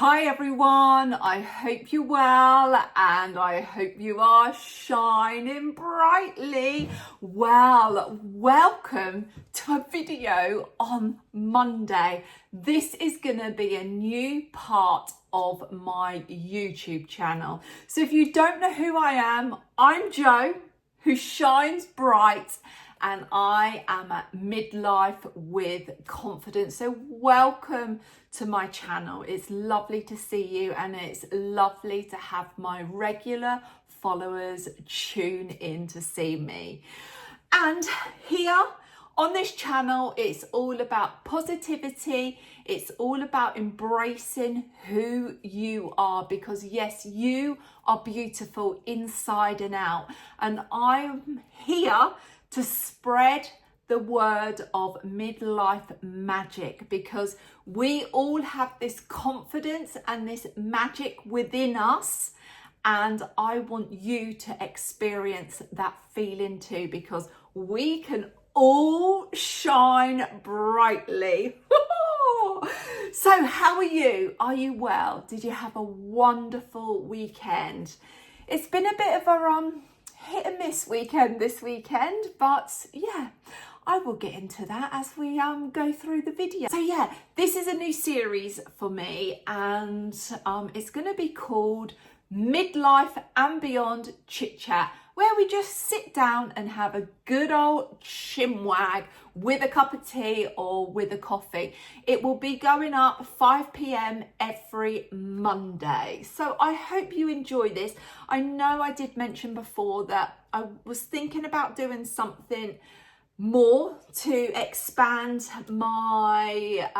Hi everyone, I hope you're well and I hope you are shining brightly. Well, welcome to a video on Monday. This is going to be a new part of my YouTube channel. So if you don't know who I am, I'm Jo, who shines bright, and I am at Midlife with Confidence. So welcome to my channel. It's lovely to see you, and it's lovely to have my regular followers tune in to see me. And here on this channel, it's all about positivity. It's all about embracing who you are, because yes, you are beautiful inside and out. And I'm here to spread the word of midlife magic, because we all have this confidence and this magic within us, and I want you to experience that feeling too, because we can all shine brightly. So how are you? Are you well? Did you have a wonderful weekend? It's been a bit of a hit and miss weekend this weekend, but yeah, I will get into that as we go through the video. So yeah, this is a new series for me, and it's going to be called Midlife and Beyond Chit Chat, where we just sit down and have a good old chinwag with a cup of tea or with a coffee. It will be going up 5 p.m. every Monday. So I hope you enjoy this. I know I did mention before that I was thinking about doing something more to expand my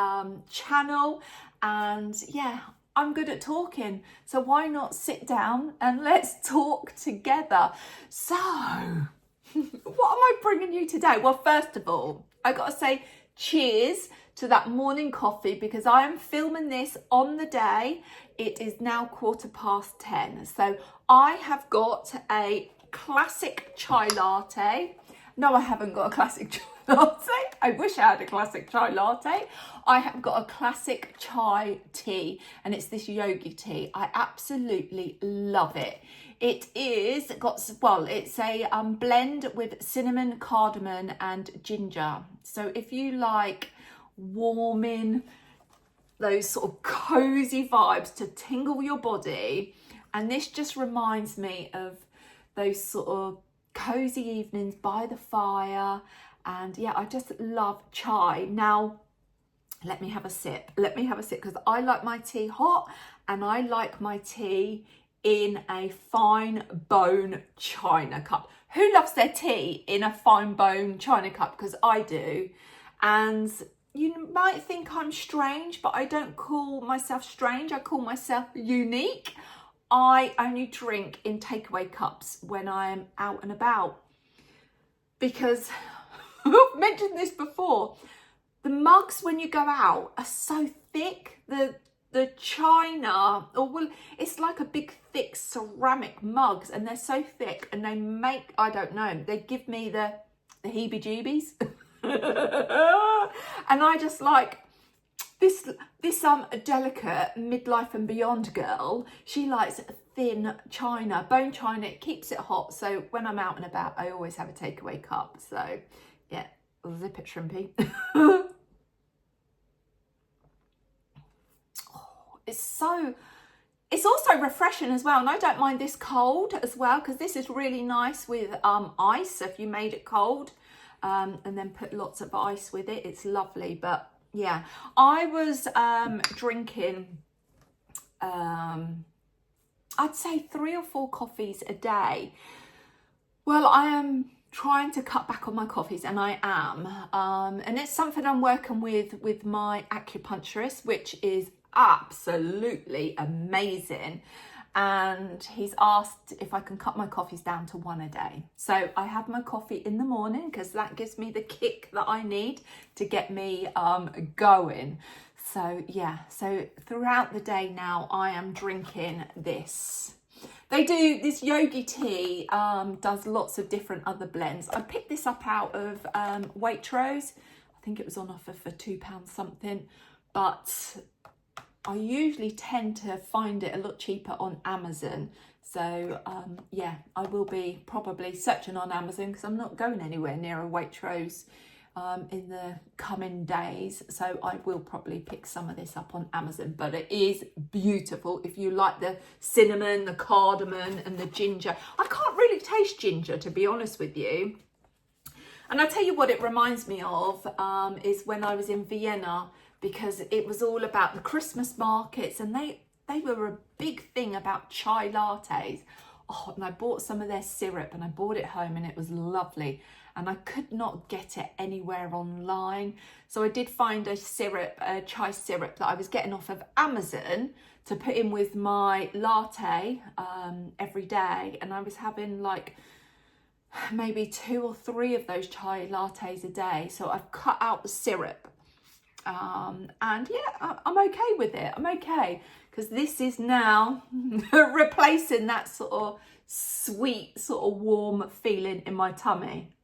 channel, and yeah, I'm good at talking, so why not sit down and let's talk together. So what am I bringing you today? Well, first of all, I gotta say cheers to that morning coffee, because I am filming this on the day. It is now 10:15, so I have got a classic chai latte. No, I haven't got a classic chai latte. I wish I had a classic chai latte. I have got a classic chai tea, and it's this yogi tea. I absolutely love it. It's a blend with cinnamon, cardamom and ginger. So if you like warming, those sort of cozy vibes to tingle your body, and this just reminds me of those sort of cozy evenings by the fire. And yeah, I just love chai. Now let me have a sip, because I like my tea hot, and I like my tea in a fine bone china cup. Who loves their tea in a fine bone china cup? Because I do. And you might think I'm strange, but I don't call myself strange, I call myself unique. I only drink in takeaway cups when I am out and about, because I've mentioned this before, the mugs when you go out are so thick. The china, or well, it's like a big thick ceramic mugs, and they're so thick, and they make, I don't know, they give me the heebie-jeebies. And I just like this delicate midlife and beyond girl. She likes thin china, bone china. It keeps it hot, so when I'm out and about, I always have a takeaway cup. So yeah, zip it, shrimpy. It's also refreshing as well, and I don't mind this cold as well, because this is really nice with ice. So if you made it cold and then put lots of ice with it, it's lovely. But yeah, I was drinking I'd say 3 or 4 coffees a day. Well, I am trying to cut back on my coffees, and I am, and it's something I'm working with my acupuncturist, which is absolutely amazing. And he's asked if I can cut my coffees down to 1 a day. So I have my coffee in the morning, because that gives me the kick that I need to get me going. So yeah, so throughout the day now, I am drinking this. They do, this yogi tea does lots of different other blends. I picked this up out of Waitrose. I think it was on offer for £2 something, but I usually tend to find it a lot cheaper on Amazon. So yeah, I will be probably searching on Amazon because I'm not going anywhere near a Waitrose in the coming days. So I will probably pick some of this up on Amazon, but it is beautiful. If you like the cinnamon, the cardamom and the ginger. I can't really taste ginger, to be honest with you. And I tell you what it reminds me of is when I was in Vienna, because it was all about the Christmas markets, and they were a big thing about chai lattes. Oh, and I bought some of their syrup and I brought it home and it was lovely. And I could not get it anywhere online. So I did find a syrup, a chai syrup that I was getting off of Amazon to put in with my latte every day. And I was having like maybe 2 or 3 of those chai lattes a day. So I've cut out the syrup. And yeah, I'm okay with it. I'm okay. Because this is now replacing that sort of sweet, sort of warm feeling in my tummy.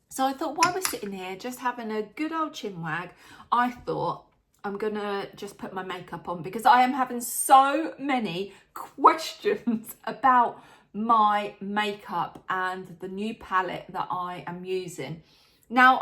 So I thought while we're sitting here just having a good old chinwag, I thought I'm going to just put my makeup on because I am having so many questions about my makeup and the new palette that I am using. Now,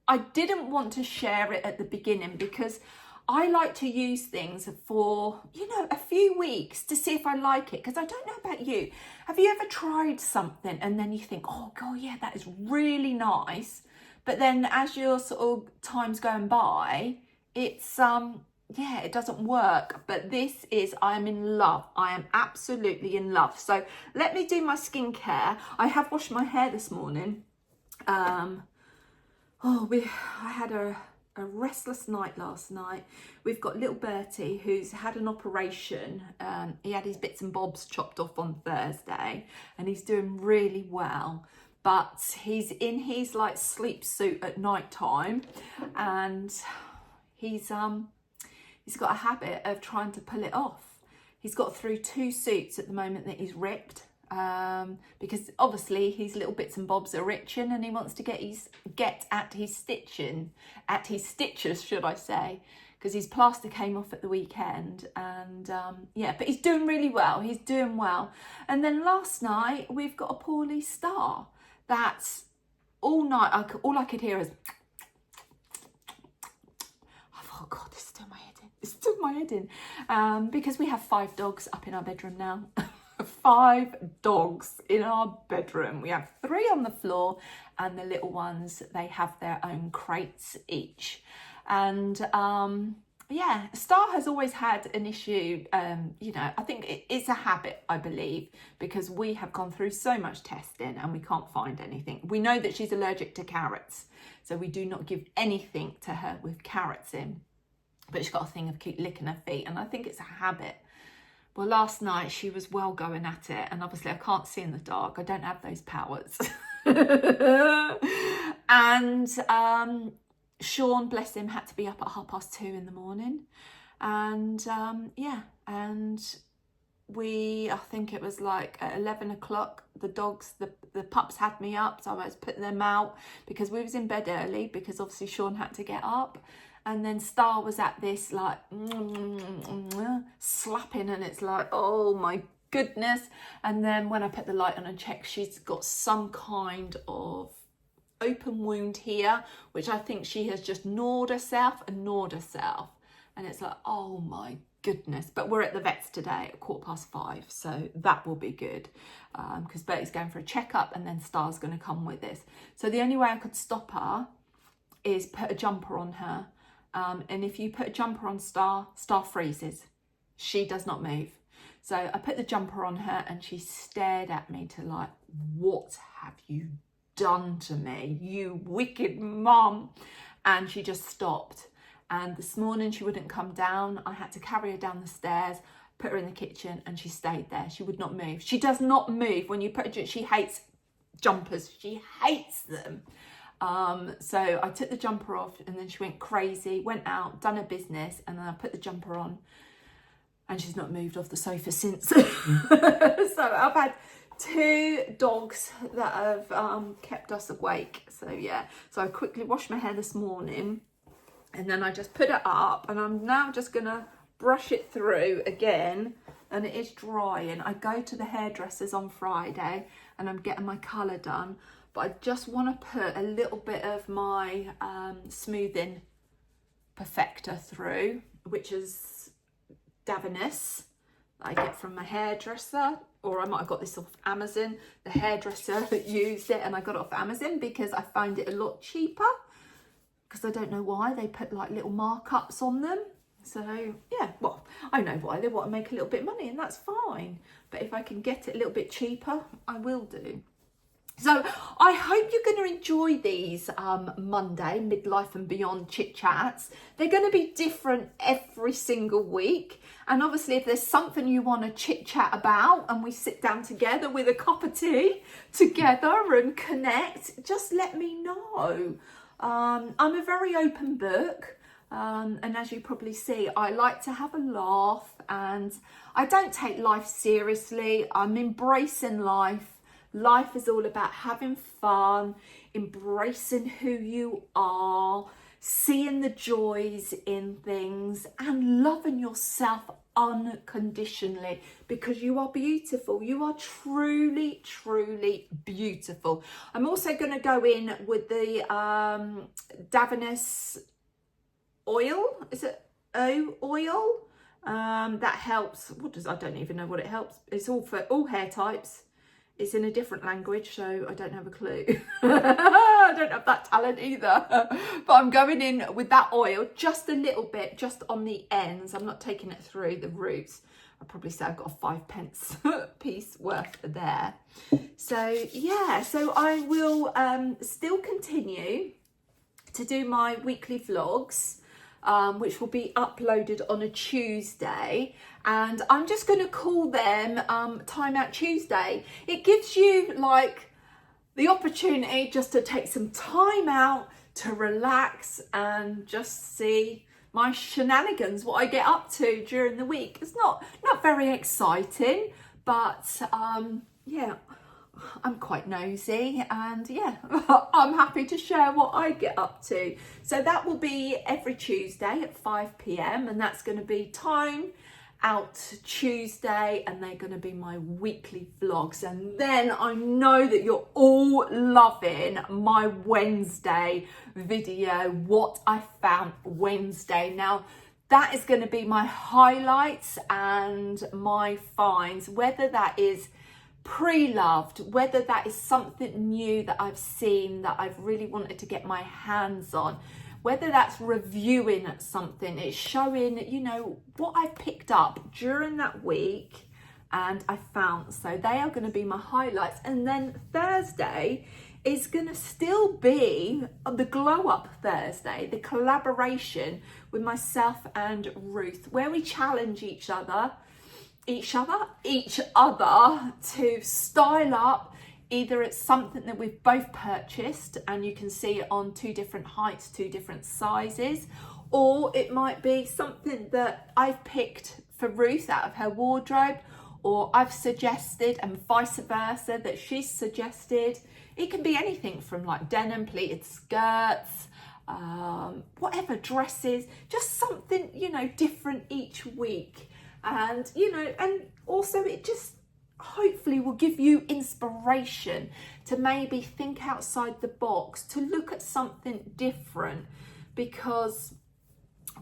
I didn't want to share it at the beginning because I like to use things for, you know, a few weeks to see if I like it. Because I don't know about you. Have you ever tried something and then you think, oh, God, yeah, that is really nice. But then as your sort of time's going by, it's, yeah, it doesn't work. But this is, I am in love. I am absolutely in love. So let me do my skincare. I have washed my hair this morning. I had a restless night last night. We've got little Bertie who's had an operation. He had his bits and bobs chopped off on Thursday and he's doing really well. But he's in his like sleep suit at night time and he's got a habit of trying to pull it off. He's got through 2 suits at the moment that he's ripped. Because obviously his little bits and bobs are itching and he wants to get at his stitches, should I say, because his plaster came off at the weekend. And yeah, but he's doing really well. He's doing well. And then last night we've got a poorly Star that's all night. All I could hear is, oh God, this is doing my head in. It's doing my head in. Because we have 5 dogs up in our bedroom now. 5 dogs in our bedroom. We have 3 on the floor and the little ones, they have their own crates each. And yeah, Star has always had an issue, you know, I think it's a habit, I believe, because we have gone through so much testing and we can't find anything. We know that she's allergic to carrots, so we do not give anything to her with carrots in, but she's got a thing of keep licking her feet, and I think it's a habit. Well, last night she was well going at it, and obviously I can't see in the dark. I don't have those powers. And Sean, bless him, had to be up at 2:30 in the morning. And yeah, and I think it was like at 11 o'clock, the dogs, the pups had me up, so I was putting them out because we was in bed early because obviously Sean had to get up. And then Star was at this like slapping, and it's like, oh my goodness. And then when I put the light on and check, she's got some kind of open wound here, which I think she has just gnawed herself. And it's like, oh my goodness. But we're at the vet's today at 5:15, so that will be good because Bertie's going for a checkup and then Star's going to come with us. So the only way I could stop her is put a jumper on her. And if you put a jumper on Star freezes. She does not move. So I put the jumper on her and she stared at me to like, what have you done to me, you wicked mum? And she just stopped. And this morning she wouldn't come down. I had to carry her down the stairs, put her in the kitchen, and she stayed there. She would not move. She does not move when you put her, she hates jumpers. She hates them. So I took the jumper off and then she went crazy, went out, done her business, and then I put the jumper on and she's not moved off the sofa since. So I've had 2 dogs that have kept us awake. So yeah, so I quickly washed my hair this morning And then I just put it up, and I'm now just going to brush it through again, and it is drying. I go to the hairdressers on Friday and I'm getting my colour done, but I just want to put a little bit of my smoothing perfector through, which is Davines that I get from my hairdresser, or I might have got this off Amazon. The hairdresser used it and I got it off Amazon because I find it a lot cheaper, because I don't know why they put like little markups on them. So yeah, well, I know why. They want to make a little bit of money, and that's fine. But if I can get it a little bit cheaper, I will do. So I hope you're going to enjoy these Monday Midlife and Beyond Chit Chats. They're going to be different every single week. And obviously, if there's something you want to chit chat about and we sit down together with a cup of tea together and connect, just let me know. I'm a very open book. And as you probably see, I like to have a laugh, and I don't take life seriously. I'm embracing life. Life is all about having fun, embracing who you are, seeing the joys in things, and loving yourself unconditionally, because you are beautiful. You are truly, truly beautiful. I'm also going to go in with the Davines oil. Is it oil? That helps. I don't even know what it helps. It's all for all hair types. It's in a different language, so I don't have a clue. I don't have that talent either. But I'm going in with that oil just a little bit, just on the ends. I'm not taking it through the roots. I'd probably say I've got a 5p piece worth there. So yeah, so I will still continue to do my weekly vlogs, which will be uploaded on a Tuesday, and I'm just going to call them Time Out Tuesday. It gives you like the opportunity just to take some time out to relax and just see my shenanigans, what I get up to during the week. It's not very exciting, but yeah, I'm quite nosy, and yeah, I'm happy to share what I get up to. So that will be every Tuesday at 5 p.m. and that's going to be Time Out Tuesday, and they're going to be my weekly vlogs. And then I know that you're all loving my Wednesday video, What I Found Wednesday. Now, that is going to be my highlights and my finds, whether that is pre-loved, whether that is something new that I've seen that I've really wanted to get my hands on, whether that's reviewing something, it's showing, you know, what I've picked up during that week and I found. So they are going to be my highlights. And then Thursday is going to still be the Glow Up Thursday, the collaboration with myself and Ruth, where we challenge each other to style up. Either it's something that we've both purchased and you can see it on 2 different heights, 2 different sizes, or it might be something that I've picked for Ruth out of her wardrobe, or I've suggested, and vice versa, that she's suggested. It can be anything from like denim, pleated skirts, whatever, dresses, just something, you know, different each week. And, you know, and also it just hopefully will give you inspiration to maybe think outside the box, to look at something different, because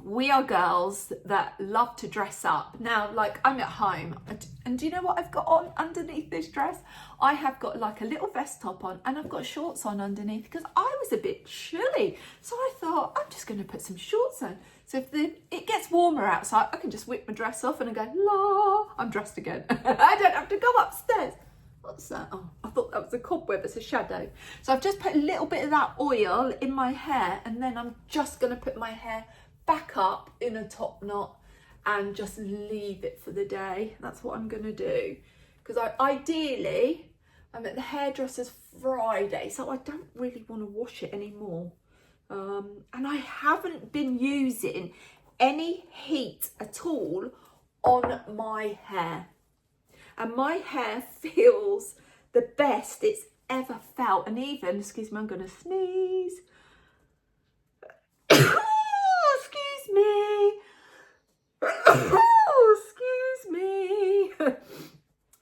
we are girls that love to dress up. Now, like, I'm at home, and do you know what I've got on underneath this dress? I have got like a little vest top on, and I've got shorts on underneath because I was a bit chilly. So I thought, I'm just going to put some shorts on. So if it gets warmer outside, I can just whip my dress off and I go, la, I'm dressed again. I don't have to go upstairs. What's that? Oh, I thought that was a cobweb. It's a shadow. So I've just put a little bit of that oil in my hair, and then I'm just going to put my hair back up in a top knot and just leave it for the day. That's what I'm going to do, because ideally I'm at the hairdresser's Friday, so I don't really want to wash it anymore. And I haven't been using any heat at all on my hair, and my hair feels the best it's ever felt. And even, excuse me, I'm going to sneeze. me. Oh, excuse me.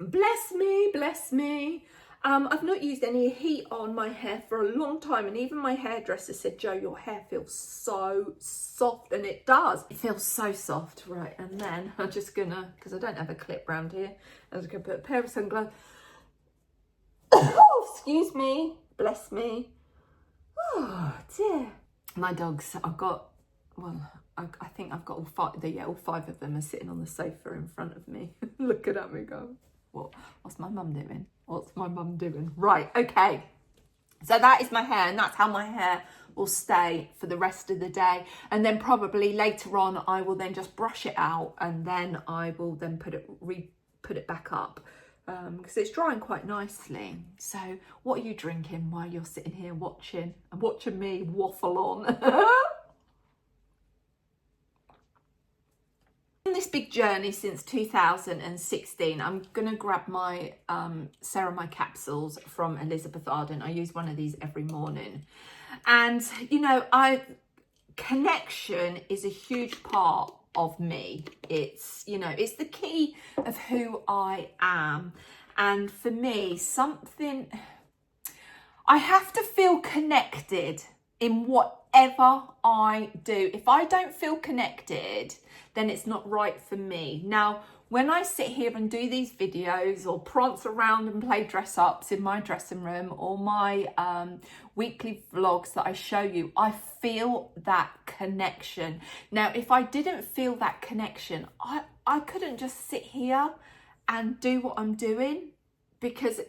Bless me, bless me. I've not used any heat on my hair for a long time, and even my hairdresser said, Jo, your hair feels so soft, and it does. It feels so soft, right? And then I'm just gonna, because I don't have a clip round here, I'm just gonna put a pair of sunglasses. Oh, excuse me, bless me. Oh dear. My dogs, I've got, well, I think I've got all five of them are sitting on the sofa in front of me, looking at me going, what's my mum doing? What's my mum doing? Right, okay. So that is my hair, and that's how my hair will stay for the rest of the day. And then probably later on, I will then just brush it out, and then I will then put it back up because it's drying quite nicely. So what are you drinking while you're sitting here watching me waffle on? This big journey since 2016, I'm gonna grab my ceramide capsules from Elizabeth Arden. I use one of these every morning, and you know, connection is a huge part of me. It's, you know, it's the key of who I am, and for me, I have to feel connected in whatever I do. If I don't feel connected, then it's not right for me. Now, when I sit here and do these videos or prance around and play dress ups in my dressing room, or my weekly vlogs that I show you, I feel that connection. Now, if I didn't feel that connection, I couldn't just sit here and do what I'm doing, because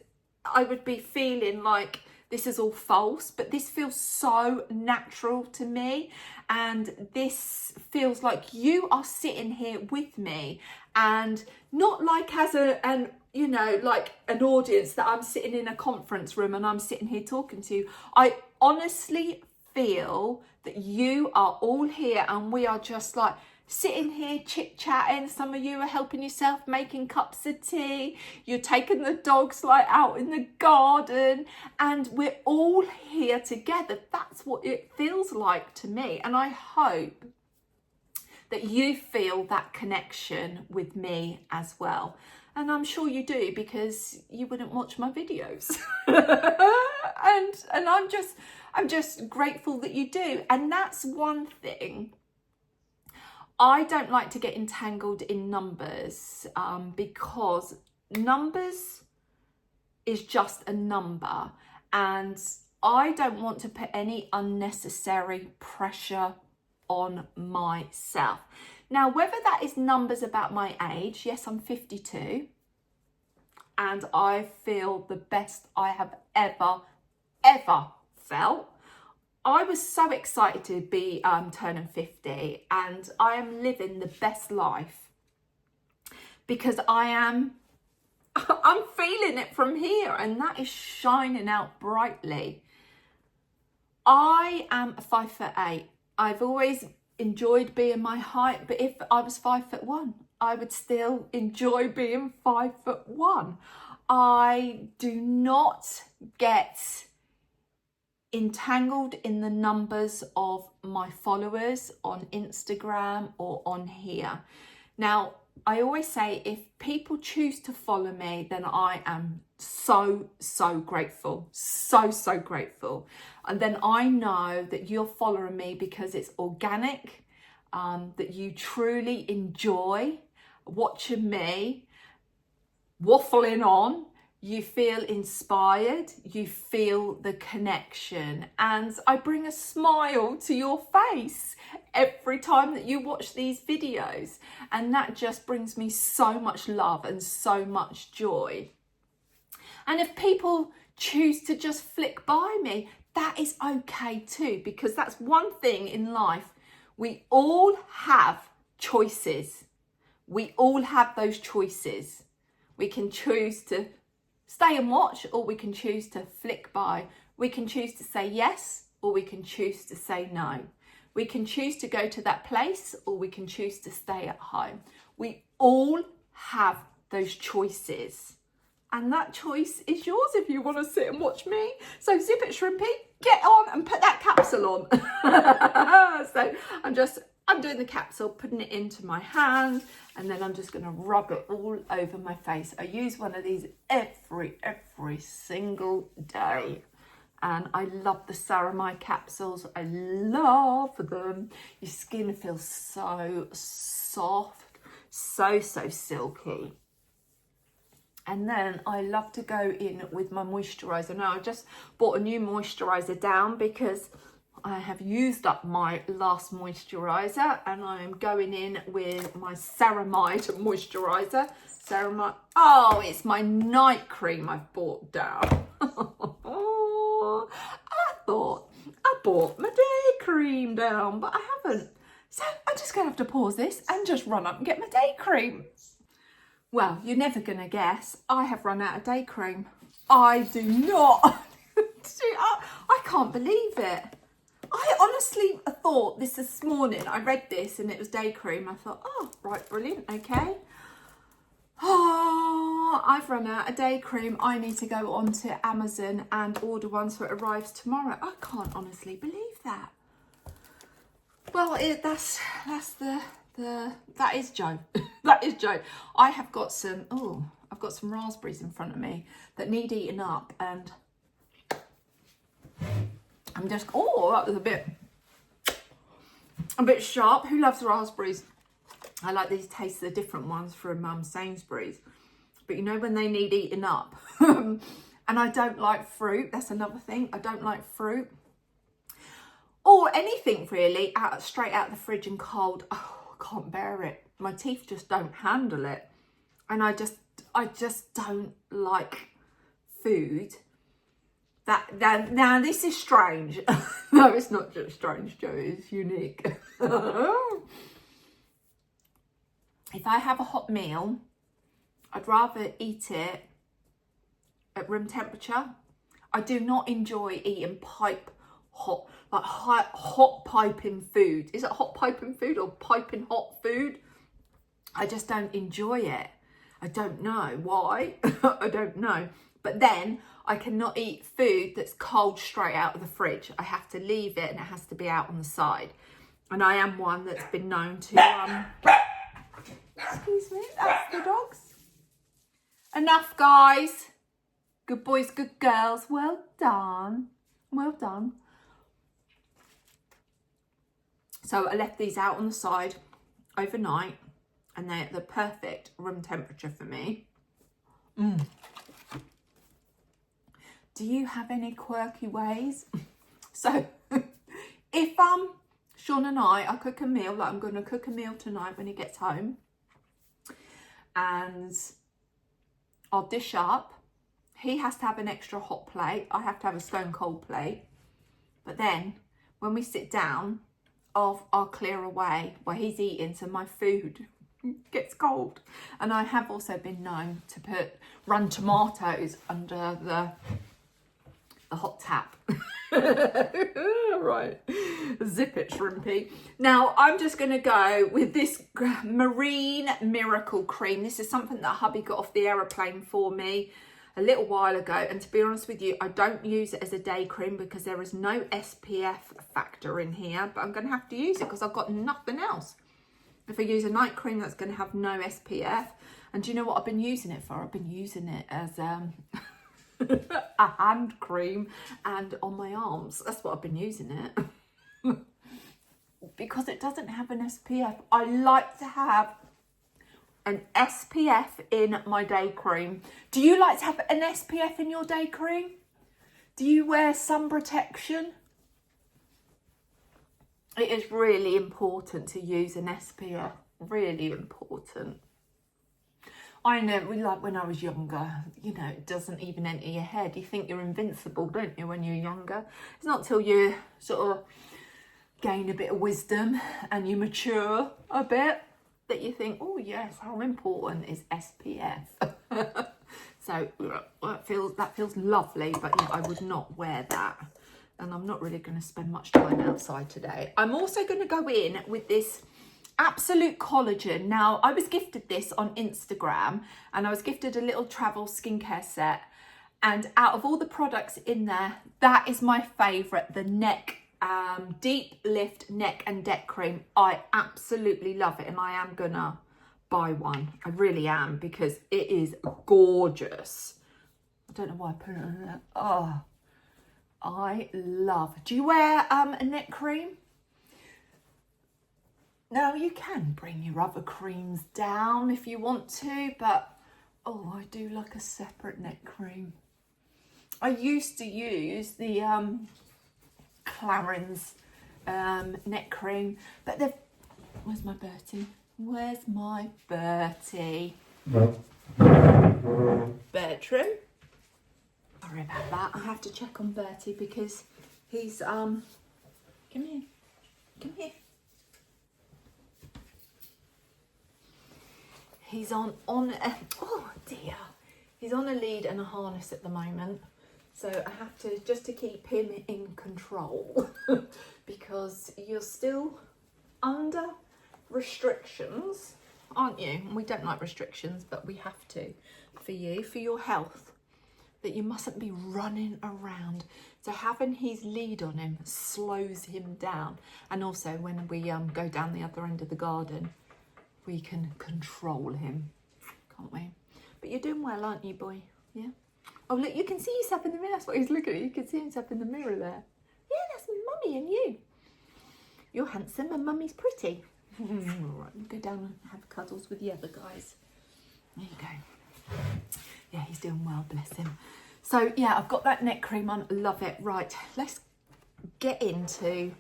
I would be feeling like this is all false. But this feels so natural to me, and this feels like you are sitting here with me, and not like as you know, like an audience that I'm sitting in a conference room and I'm sitting here talking to you. I honestly feel that you are all here, and we are just like sitting here chit-chatting. Some of you are helping yourself, making cups of tea, you're taking the dogs like out in the garden, and we're all here together. That's what it feels like to me, and I hope that you feel that connection with me as well. And I'm sure you do, because you wouldn't watch my videos. and I'm just grateful that you do. And that's one thing. I don't like to get entangled in numbers, because numbers is just a number, and I don't want to put any unnecessary pressure on myself. Now, whether that is numbers about my age, yes, I'm 52, and I feel the best I have ever felt. I was so excited to be turning 50, and I am living the best life, because I'm feeling it from here, and that is shining out brightly. I am 5'8". I've always enjoyed being my height, but if I was 5'1", I would still enjoy being 5'1". I do not get entangled in the numbers of my followers on Instagram or on here. Now, I always say, if people choose to follow me, then I am so grateful, so grateful. And then I know that you're following me because it's organic, that you truly enjoy watching me waffling on. You feel inspired, you feel the connection, and I bring a smile to your face every time that you watch these videos, and that just brings me so much love and so much joy. And if people choose to just flick by me, that is okay too, because that's one thing in life. We all have choices. We all have those choices. We can choose to stay and watch, or we can choose to flick by. We can choose to say yes, or we can choose to say no. We can choose to go to that place, or we can choose to stay at home. We all have those choices, and that choice is yours if you want to sit and watch me. So zip it, shrimpy, get on and put that capsule on. So I'm just I'm doing the capsule, putting it into my hand, and then I'm just going to rub it all over my face. I use one of these every single day. And I love the ceramide capsules. I love them. Your skin feels so soft, so silky. And then I love to go in with my moisturizer. Now I just bought a new moisturizer down because I have used up my last moisturizer, and I'm going in with my ceramide moisturizer. Ceramide. Oh, it's my night cream I've bought down. I thought I bought my day cream down, but I haven't. So I'm just going to have to pause this and just run up and get my day cream. Well, you're never going to guess. I have run out of day cream. I do not. I can't believe it. I honestly thought this morning. I read this and it was day cream. I thought, oh, right, brilliant, okay. Oh, I've run out of day cream. I need to go onto Amazon and order one so it arrives tomorrow. I can't honestly believe that. Well, that is Joe. That is Joe. I have got some, I've got some raspberries in front of me that need eating up, and I'm just, that was a bit sharp. Who loves raspberries? I like these tastes, the different ones from Sainsbury's. But you know when they need eating up. And I don't like fruit. That's another thing. I don't like fruit. Or anything really, straight out of the fridge and cold. Oh, I can't bear it. My teeth just don't handle it. And I just don't like food. Now this is strange. No, it's not just strange, Joe. It's unique. If I have a hot meal, I'd rather eat it at room temperature. I do not enjoy eating hot piping food. Is it hot piping food or piping hot food? I just don't enjoy it. I don't know why. I don't know. But then I cannot eat food that's cold straight out of the fridge. I have to leave it and it has to be out on the side. And I am one that's been known to excuse me, that's the dogs. Enough, guys. Good boys, good girls. Well done. Well done. So I left these out on the side overnight, and they're the perfect room temperature for me. Do you have any quirky ways? So if Sean and I cook a meal, like I'm going to cook a meal tonight when he gets home, and I'll dish up. He has to have an extra hot plate. I have to have a stone cold plate. But then when we sit down, I'll clear away while he's eating, so my food gets cold. And I have also been known to run tomatoes under the hot tap. Right, zip it, shrimpy. Now I'm just going to go with this Marine Miracle cream. This is something that hubby got off the aeroplane for me a little while ago, and to be honest with you, I don't use it as a day cream because there is no SPF factor in here, but I'm going to have to use it because I've got nothing else. If I use a night cream, that's going to have no SPF. And do you know what I've been using it for? I've been using it as a hand cream and on my arms. That's what I've been using it. Because it doesn't have an SPF. I like to have an SPF in my day cream. Do you like to have an SPF in your day cream? Do you wear sun protection? It is really important to use an SPF. Really important. I know, like when I was younger, you know, it doesn't even enter your head. You think you're invincible, don't you, when you're younger? It's not till you sort of gain a bit of wisdom and you mature a bit that you think, oh yes, how important is SPF? So that feels lovely, but yeah, I would not wear that. And I'm not really going to spend much time outside today. I'm also going to go in with this Absolute Collagen. Now, I was gifted this on Instagram, and I was gifted a little travel skincare set. And out of all the products in there, that is my favourite, the neck Deep Lift Neck and Deck Cream. I absolutely love it, and I am gonna buy one. I really am, because it is gorgeous. I don't know why I put it on there. Oh, I love. Do you wear a neck cream? Now, you can bring your other creams down if you want to, but oh, I do like a separate neck cream. I used to use the Clarins neck cream, but they've... Where's my Bertie? Where's my Bertie? Bertram? Sorry about that. I have to check on Bertie because he's come here. Come here. He's on oh dear. He's on a lead and a harness at the moment. So I have to, just to keep him in control, because you're still under restrictions, aren't you? And we don't like restrictions, but we have to, for you, for your health, that you mustn't be running around. So having his lead on him slows him down. And also when we go down the other end of the garden, we can control him, can't we? But you're doing well, aren't you, boy? Yeah? Oh, look, you can see yourself in the mirror. That's what he's looking at. You can see himself in the mirror there. Yeah, that's Mummy and you. You're handsome and Mummy's pretty. All right, we'll go down and have cuddles with the other guys. There you go. Yeah, he's doing well, bless him. So, yeah, I've got that neck cream on. Love it. Right, let's get into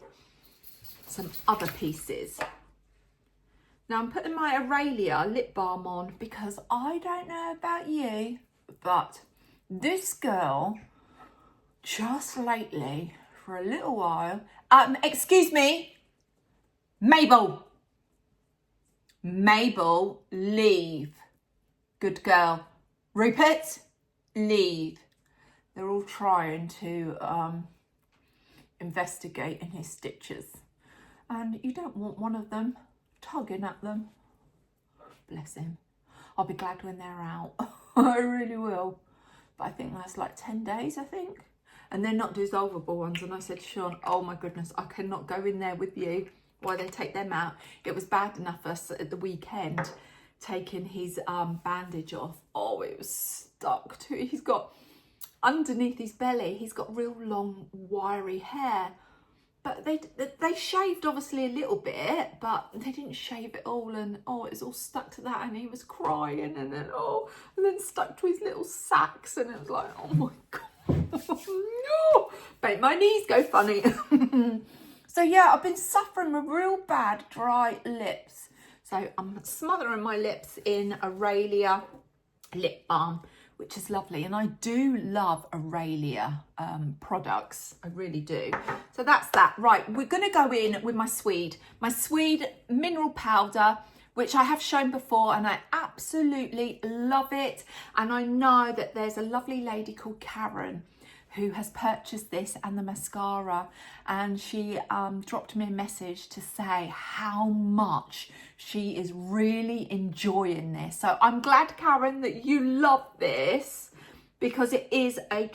some other pieces. Now, I'm putting my Aurelia lip balm on because I don't know about you, but this girl, just lately, for a little while... excuse me, Mabel. Mabel, leave. Good girl. Rupert, leave. They're all trying to investigate in his stitches. And you don't want one of them tugging at them. Bless him. I'll be glad when they're out. I really will. But I think that's like 10 days, I think. And they're not dissolvable ones. And I said to Sean, oh my goodness, I cannot go in there with you while they take them out. It was bad enough us at the weekend taking his bandage off. Oh, it was stuck to it. He's got, underneath his belly, he's got real long, wiry hair. But they shaved obviously a little bit, but they didn't shave it all, and oh, it was all stuck to that, and he was crying, and then stuck to his little sacks, and it was like, oh my god, no, make my knees go funny. So yeah, I've been suffering with real bad dry lips, so I'm smothering my lips in Aurelia lip balm, which is lovely. And I do love Aurelia products. I really do. So that's that. Right, we're going to go in with my Swede mineral powder, which I have shown before, and I absolutely love it. And I know that there's a lovely lady called Karen who has purchased this and the mascara, and she dropped me a message to say how much she is really enjoying this. So I'm glad, Karen, that you love this, because it is oh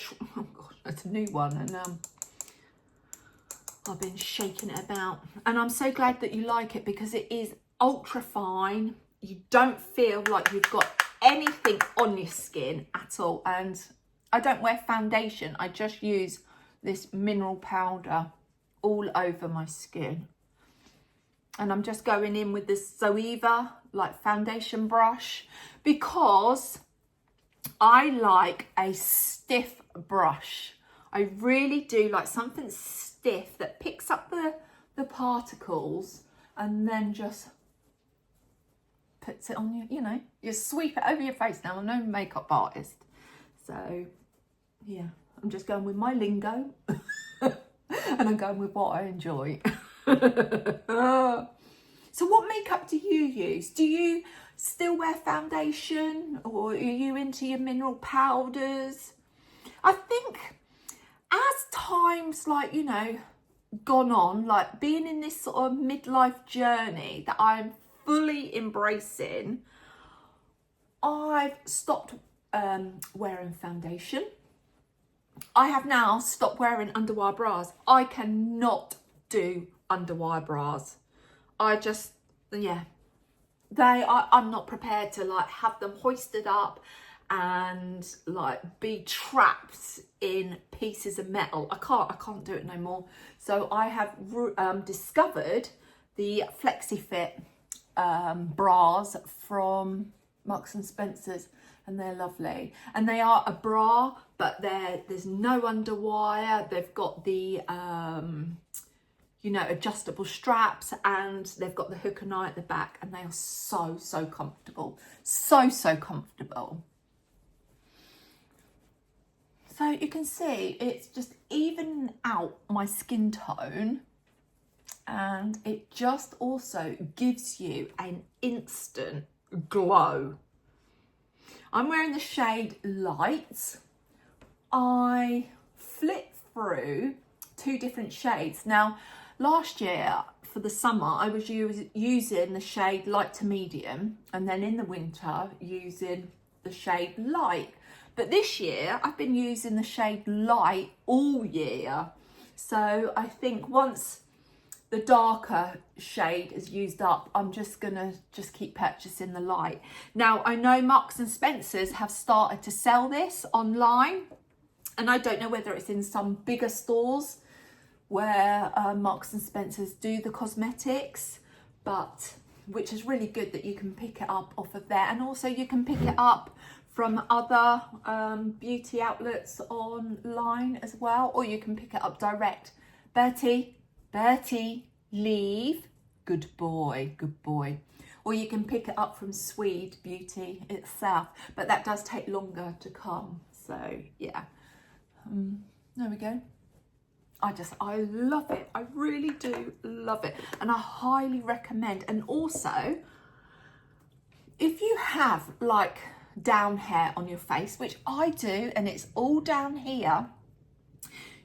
gosh, it's a new one, and I've been shaking it about, and I'm so glad that you like it, because it is ultra fine. You don't feel like you've got anything on your skin at all, and I don't wear foundation. I just use this mineral powder all over my skin. And I'm just going in with this Zoeva like foundation brush, because I like a stiff brush. I really do like something stiff that picks up the particles and then just puts it on you, you know, you sweep it over your face. Now, I'm no makeup artist, so yeah, I'm just going with my lingo and I'm going with what I enjoy. So what makeup do you use? Do you still wear foundation, or are you into your mineral powders? I think as time's like, you know, gone on, like being in this sort of midlife journey that I'm fully embracing, I've stopped wearing foundation. I have now stopped wearing underwire bras. I cannot do underwire bras. I just, yeah, I'm not prepared to like have them hoisted up and like be trapped in pieces of metal. I can't do it no more. So I have discovered the FlexiFit bras from Marks and Spencer's, and they're lovely. And they are a bra, but there's no underwire. They've got the you know, adjustable straps, and they've got the hook and eye at the back, and they are so comfortable. So comfortable. So you can see it's just even out my skin tone, and it just also gives you an instant glow. I'm wearing the shade Light. I flip through 2 different shades. Now, last year for the summer, I was using the shade Light to Medium, and then in the winter using the shade Light. But this year I've been using the shade Light all year. So I think once the darker shade is used up, I'm just gonna keep purchasing the Light. Now, I know Marks and Spencer's have started to sell this online, and I don't know whether it's in some bigger stores where Marks and Spencer's do the cosmetics, but which is really good that you can pick it up off of there. And also you can pick it up from other beauty outlets online as well, or you can pick it up direct. Bertie, leave. Good boy. Or you can pick it up from Swede Beauty itself, but that does take longer to come. So yeah, there we go. I love it. I really do love it. And I highly recommend. And also, if you have like down hair on your face, which I do, and it's all down here,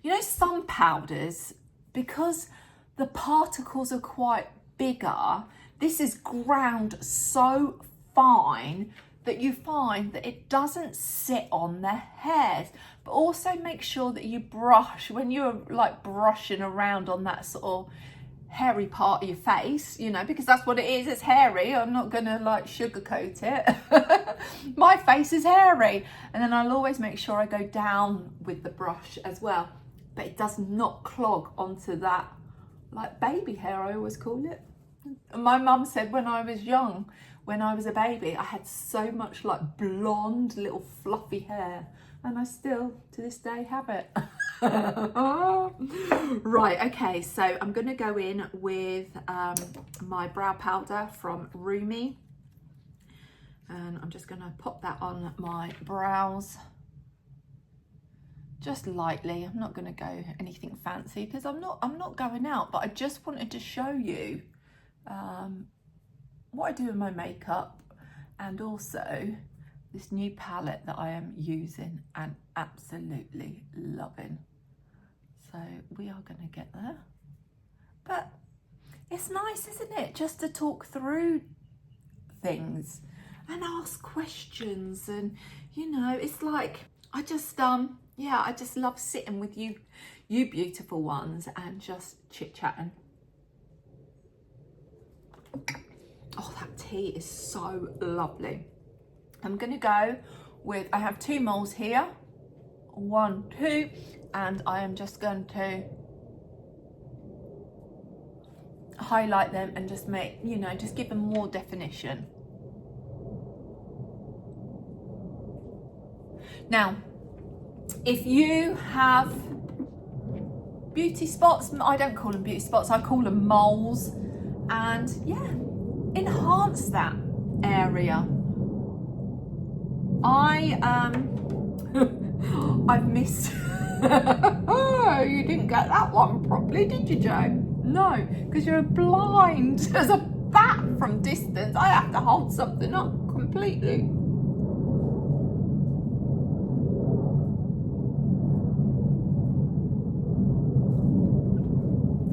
you know, some powders, because the particles are quite bigger, this is ground so fine that you find that it doesn't sit on the hairs. But also make sure that you brush, when you're like brushing around on that sort of hairy part of your face, you know, because that's what it is, it's hairy. I'm not gonna like sugarcoat it. My face is hairy. And then I'll always make sure I go down with the brush as well, but it does not clog onto that like baby hair, I always call it. My mum said when I was young, when I was a baby, I had so much like blonde little fluffy hair, and I still to this day have it. Right, okay, so I'm gonna go in with my brow powder from Rumi, and I'm just gonna pop that on my brows just lightly. I'm not gonna go anything fancy because I'm not going out, but I just wanted to show you what I do with my makeup, and also this new palette that I am using and absolutely loving. So we are going to get there, but it's nice, isn't it, just to talk through things and ask questions, and you know, it's like I just yeah, I just love sitting with you beautiful ones and just chit-chatting. Oh, that tea is so lovely. I'm gonna go with, I have 2 moles here, 1, 2, and I am just going to highlight them and just make, you know, just give them more definition. Now, if you have beauty spots, I don't call them beauty spots, I call them moles, and yeah, enhance that area. I've missed. Oh, you didn't get that one properly, did you, Joe? No, because you're blind as a bat from distance. I have to hold something up completely.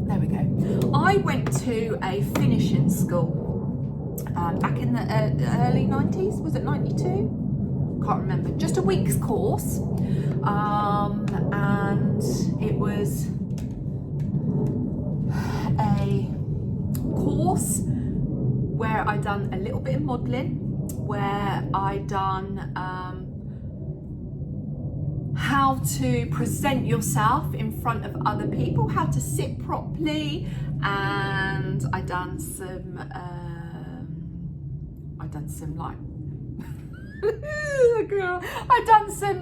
There we go. I went to a finishing school back in the early 90s. Was it 92? can't remember, just a week's course. And it was a course where I done a little bit of modelling, where I done how to present yourself in front of other people, how to sit properly, and I done some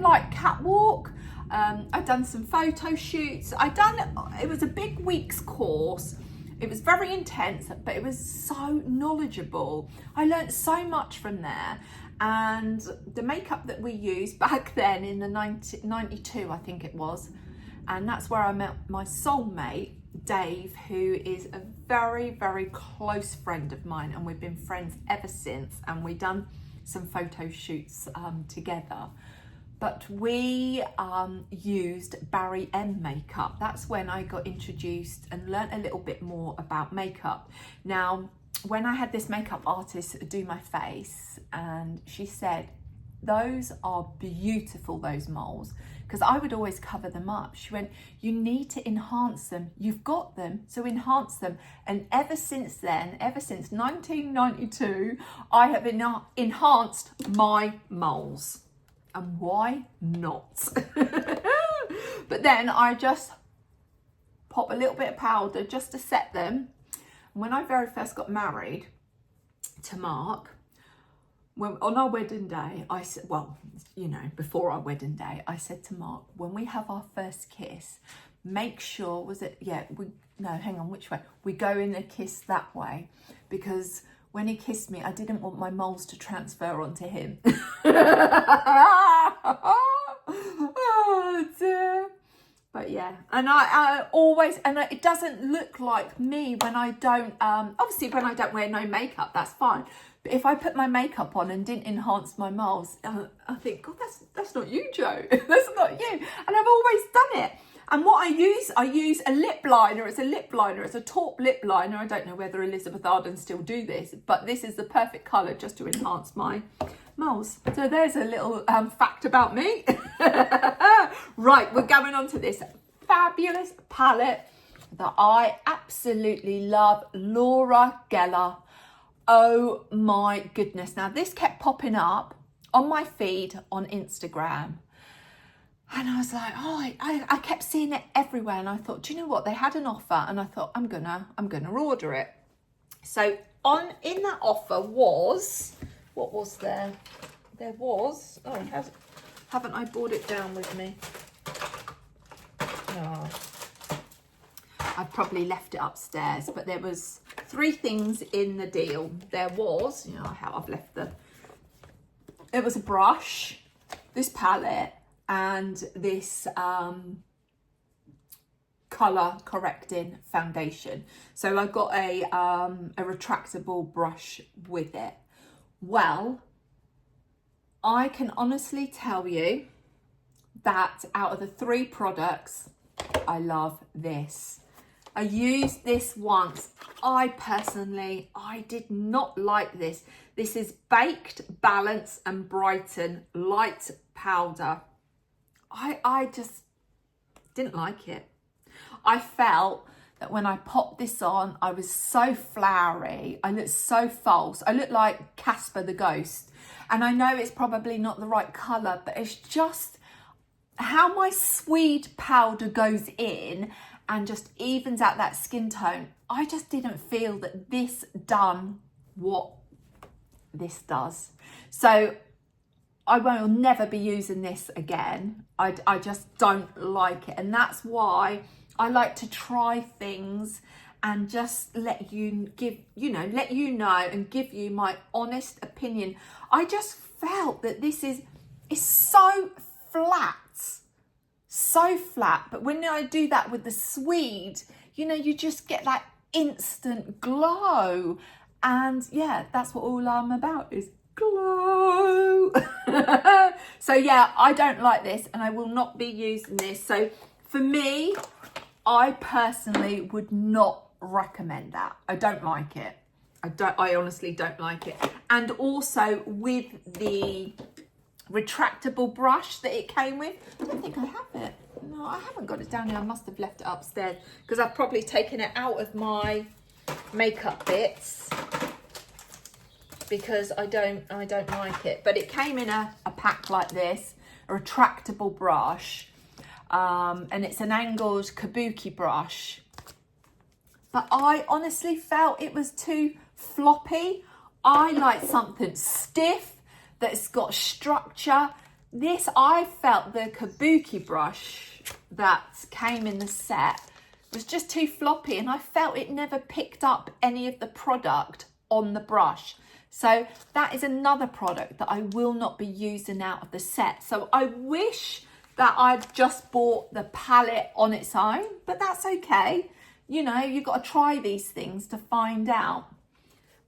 like catwalk. I done some photo shoots. It was a big week's course. It was very intense, but it was so knowledgeable. I learned so much from there. And the makeup that we used back then in the 92, I think it was, and that's where I met my soulmate, Dave, who is a very, very close friend of mine, and we've been friends ever since, and we've done some photo shoots together. But we used Barry M makeup. That's when I got introduced and learnt a little bit more about makeup. Now, when I had this makeup artist do my face, and she said, those are beautiful, those moles, because I would always cover them up. She went, you need to enhance them. You've got them, so enhance them. And ever since then, ever since 1992, I have enhanced my moles. And why not? But then I just pop a little bit of powder just to set them. When I very first got married to Mark, on our wedding day, I said, well, you know, before our wedding day, I said to Mark, when we have our first kiss, make sure, which way? We go in a kiss that way, because when he kissed me, I didn't want my moles to transfer onto him. Oh dear. But yeah, and I always, and it doesn't look like me when I don't, obviously when I don't wear no makeup, that's fine. But if I put my makeup on and didn't enhance my moles, I think, God, that's not you, Joe. That's not you. And I've always done it. And what I use a lip liner. It's a lip liner. It's a taupe lip liner. I don't know whether Elizabeth Arden still do this, but this is the perfect colour just to enhance my moles. So there's a little fact about me. Right, we're going on to this fabulous palette that I absolutely love, Laura Geller. Oh my goodness. Now this kept popping up on my feed on Instagram. And I was like, oh, I kept seeing it everywhere. And I thought, do you know what? They had an offer, and I thought, I'm gonna order it. So in that offer was, what was there? There was, haven't I brought it down with me? Oh, I've probably left it upstairs, but there was 3 things in the deal. There was, you know how I've left it was a brush, this palette, and this colour correcting foundation. So I got a retractable brush with it. Well, I can honestly tell you that out of the 3 products, I love this. I used this once. I did not like this. This is Baked, Balance and Brighten Light Powder. I just didn't like it. I felt that when I popped this on, I was so flowery. I looked so false. I looked like Casper the Ghost. And I know it's probably not the right colour, but it's just how my Swede powder goes in and just evens out that skin tone. I just didn't feel that this done what this does. So I will never be using this again. I just don't like it. And that's why I like to try things and just let you know and give you my honest opinion. I just felt that this is so flat. So flat. But when I do that with the Swede, you just get that instant glow. And yeah, that's what all I'm about is glow. So yeah, I don't like this and I will not be using this. So for me, I personally would not recommend that. I don't like it. I honestly don't like it. And also with the retractable brush that it came with. I don't think I have it. No, I haven't got it down here. I must have left it upstairs because I've probably taken it out of my makeup bits because I don't like it. But it came in a pack like this, a retractable brush, and it's an angled kabuki brush. But I honestly felt it was too floppy. I like something stiff that's got structure. This, I felt the kabuki brush that came in the set was just too floppy, and I felt it never picked up any of the product on the brush. So that is another product that I will not be using out of the set. So I wish that I'd just bought the palette on its own, but that's okay. You know, you've got to try these things to find out.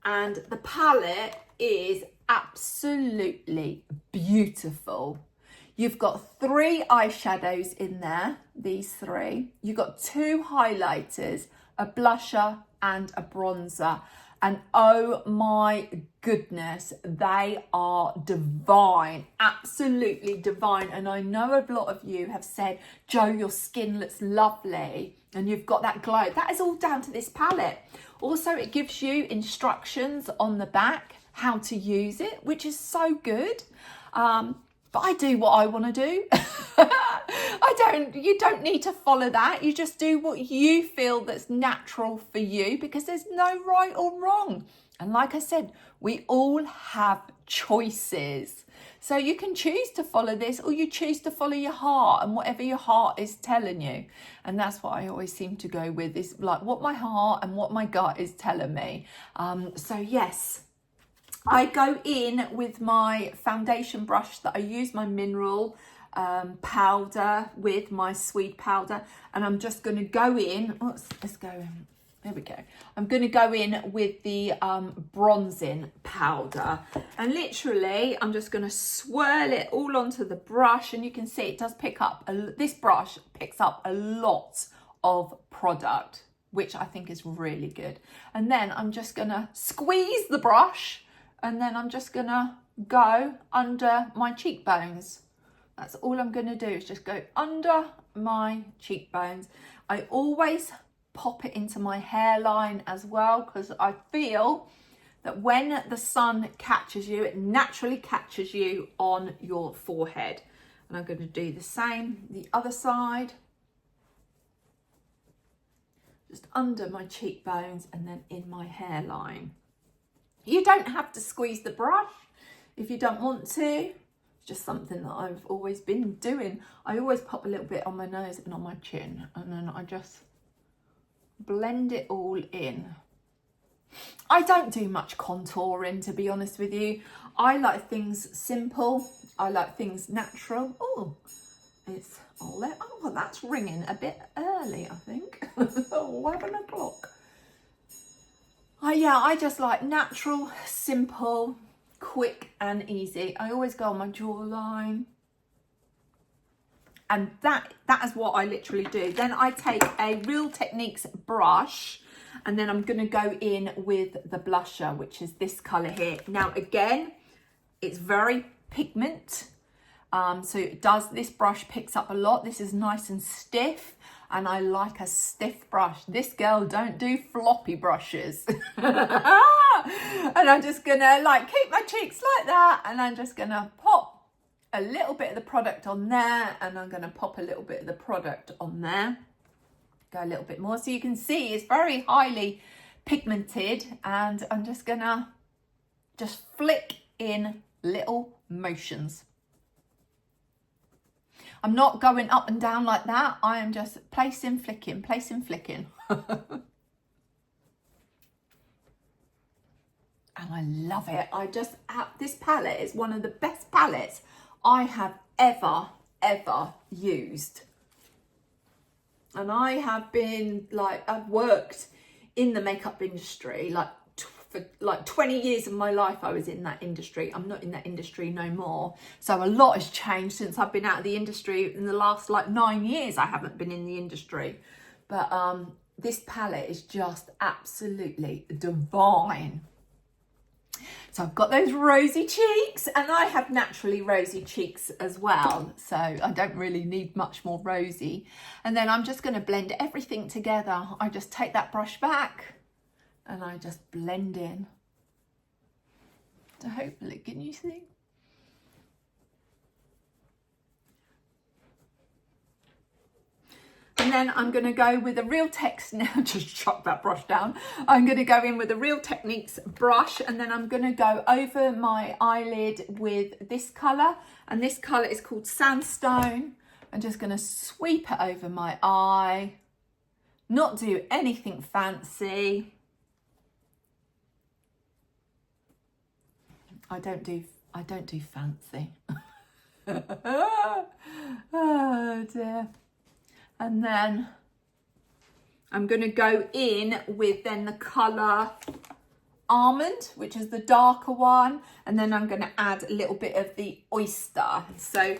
And the palette is absolutely beautiful. You've got 3 eyeshadows in there, these 3. You've got 2 highlighters, a blusher and a bronzer. And oh my goodness, they are divine, absolutely divine. And I know a lot of you have said, Jo, your skin looks lovely and you've got that glow. That is all down to this palette. Also, it gives you instructions on the back how to use it, which is so good. But I do what I want to do. You don't need to follow that. You just do what you feel that's natural for you, because there's no right or wrong. And like I said, we all have choices. So you can choose to follow this, or you choose to follow your heart and whatever your heart is telling you. And that's what I always seem to go with, is like what my heart and what my gut is telling me. So yes, I go in with my foundation brush that I use, my mineral powder with my Swede powder, and I'm just going to go in. Let's go in. There we go. I'm going to go in with the bronzing powder, and literally I'm just going to swirl it all onto the brush, and you can see it does pick up, this brush picks up a lot of product, which I think is really good. And then I'm just going to squeeze the brush, and then I'm just going to go under my cheekbones. That's all I'm going to do, is just go under my cheekbones. I always pop it into my hairline as well, because I feel that when the sun catches you, it naturally catches you on your forehead. And I'm going to do the same the other side. Just under my cheekbones and then in my hairline. You don't have to squeeze the brush if you don't want to. It's just something that I've always been doing. I always pop a little bit on my nose and on my chin, and then I just blend it all in. I don't do much contouring, to be honest with you. I like things simple. I like things natural. Oh, well, that's ringing a bit early, I think. 11 o'clock. I just like natural, simple, quick and easy. I always go on my jawline. And that is what I literally do. Then I take a Real Techniques brush, and then I'm going to go in with the blusher, which is this colour here. Now, again, it's very pigment. So this brush picks up a lot. This is nice and stiff, and I like a stiff brush. This girl don't do floppy brushes. And I'm just going to like keep my cheeks like that, and I'm just going to pop a little bit of the product on there, and I'm going to pop a little bit of the product on there. Go a little bit more, so you can see it's very highly pigmented, and I'm just going to just flick in little motions. I'm not going up and down like that. I am just placing, flicking, placing, flicking. And I love it. This palette is one of the best palettes I have ever used. And I have been I've worked in the makeup industry for 20 years of my life. I was in that industry. I'm not in that industry no more. So a lot has changed since I've been out of the industry. In the last 9 years, I haven't been in the industry. But this palette is just absolutely divine. So I've got those rosy cheeks, and I have naturally rosy cheeks as well. So I don't really need much more rosy. And then I'm just going to blend everything together. I just take that brush back and I just blend in. So hopefully, can you see? And then I'm going to go with a Real Techniques, now just chuck that brush down. I'm going to go in with a Real Techniques brush, and then I'm going to go over my eyelid with this colour. And this colour is called Sandstone. I'm just going to sweep it over my eye. Not do anything fancy. I don't do fancy. Oh dear. And then I'm going to go in with then the colour Almond, which is the darker one. And then I'm going to add a little bit of the Oyster. So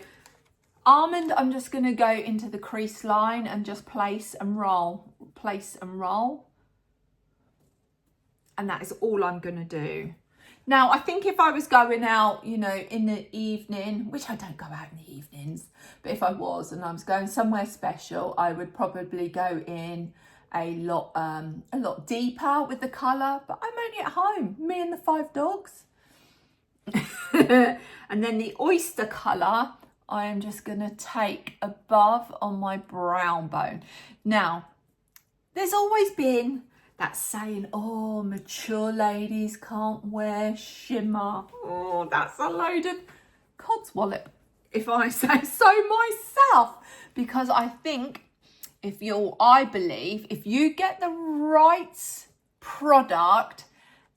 Almond, I'm just going to go into the crease line and just place and roll. Place and roll. And that is all I'm going to do. Now, I think if I was going out, you know, in the evening, which I don't go out in the evenings, but if I was and I was going somewhere special, I would probably go in a lot deeper with the colour. But I'm only at home, me and the 5 dogs. And then the Oyster colour, I am just going to take above on my brow bone. Now, there's always been that saying, oh, mature ladies can't wear shimmer. Oh, that's a load of codswallop, if I say so myself. Because I think I believe if you get the right product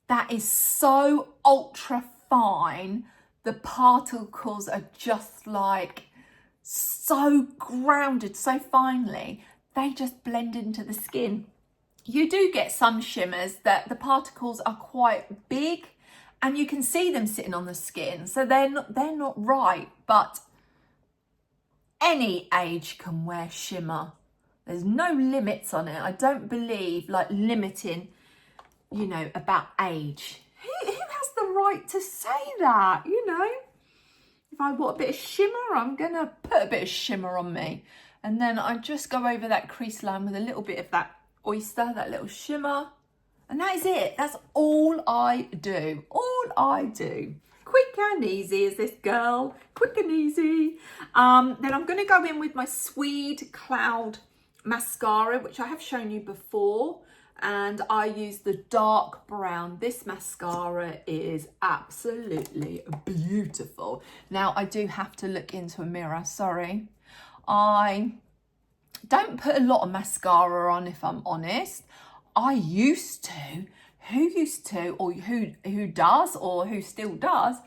that is so ultra fine, the particles are just like so grounded, so finely, they just blend into the skin. You do get some shimmers that the particles are quite big and you can see them sitting on the skin. So they're not right, but any age can wear shimmer. There's no limits on it. I don't believe like limiting, you know, about age. Who has the right to say that, you know? If I want a bit of shimmer, I'm going to put a bit of shimmer on me. And then I just go over that crease line with a little bit of that Oyster, that little shimmer, and that is it. That's all I do. All I do. Quick and easy is this girl. Quick and easy. Then I'm going to go in with my Swede Cloud mascara, which I have shown you before, and I use the dark brown. This mascara is absolutely beautiful. Now I do have to look into a mirror. Sorry, I don't put a lot of mascara on, if I'm honest. I used to. Who used to, or who does, or who still does,